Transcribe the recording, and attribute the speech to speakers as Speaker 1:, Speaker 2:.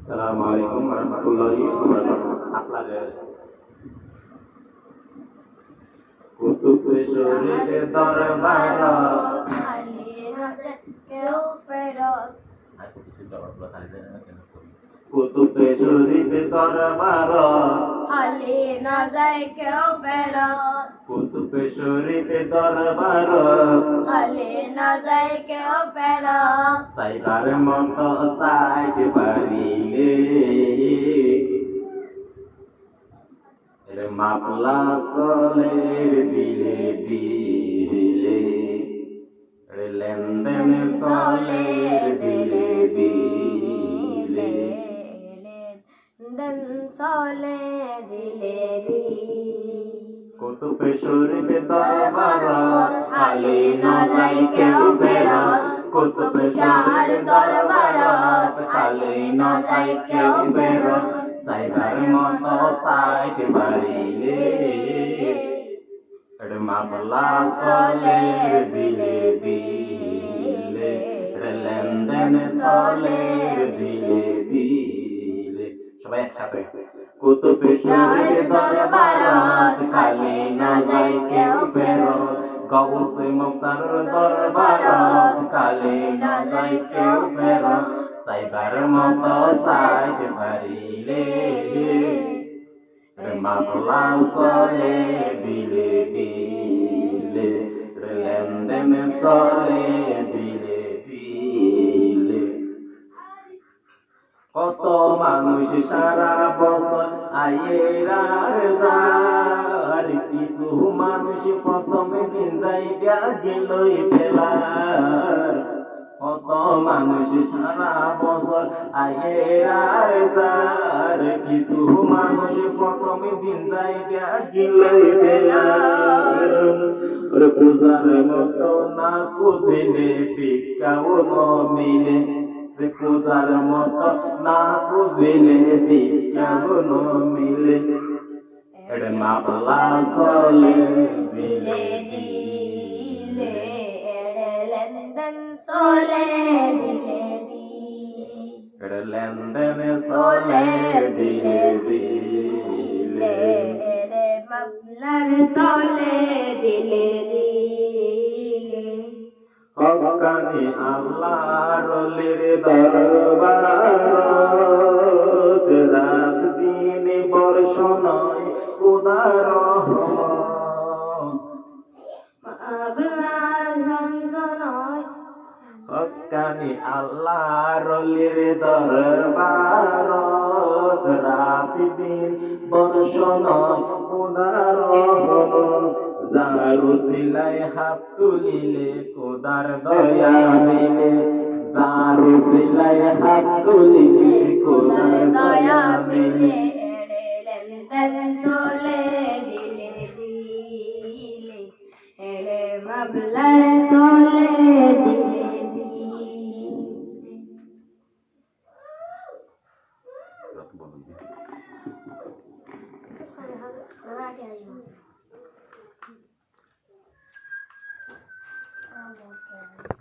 Speaker 1: Assalamualaikum warahmatullahi wabarakatuh. আপনাদের কুতুব শরীরের দরবার
Speaker 2: কেউ ফেরত
Speaker 1: কুতুব শরীরের দরবার
Speaker 2: হালে না যায় কেউ ফেরত
Speaker 1: কুতুব শরীরের দরবার
Speaker 2: হালে না যায় কেউ ফেরত
Speaker 1: সাইবার মতো সাইতে পারিলে মাপলা চলের দিলে দিলে লেনদেন চলের দিলে দিলে
Speaker 2: দেন চলে দিলে
Speaker 1: কুতুব শরীফে দরবার
Speaker 2: হালে না যায় কেউ ফেরত কুতুব শাহর দরবারত হালে না যায় কেউ ফেরত
Speaker 1: সাইবার মতো সাইতে পারিলে মাপলা চলের দিলে দিলে লেনদেন চলের দিলে দিলে সবাই একসাথে কুতুব শরীফে দরবারত খালি না যায় কেউ ফেরত গৌসে মুক্তার দরবারত খালি না যায় কেউ ফেরত সাইবার মতো সাইতে পারিলে মাপলা চলে দিলে দিলে লেনদেন চলে দিলে দিলে কত মানুষ সারা বছর আয়ের যার কিছু মানুষ প্রথমে দিন যাইয়া গেলই ফেলার কত মানুষ সারা বছর আয়ের যার কিছু মানুষ প্রথমে দিন যাইয়া গেলই ফেলার পূজার মতো না খুঁজলে ভিক্ষাও মিলে পূজার মতো না খুঁজলে ভিক্ষাও মিলে মাপলা চলে দিলে
Speaker 2: দিলে লেনদেন চলে দিলে দিলে
Speaker 1: লেনদেন চলে দিলে দিলে
Speaker 2: মামলার চলে দিলে দিলে
Speaker 1: হকানি আল্লাহর লির দরবার রাত দিন বর্ষ নয় খোদার রহমত
Speaker 2: মামলার যন্ত্রণায়
Speaker 1: হকানি আল্লাহর লির দরবার রাত দিন বর্ষ নয় খোদার রহমত যারু সিলাই হাত তুলিলে খোদার দয়া মিলে যারু সিলাই হাত তুলিলে খোদার দয়া মিলে
Speaker 2: লেনদেন চলে দিলে দিলে এড়ে মামলার চলে দিলে দিলে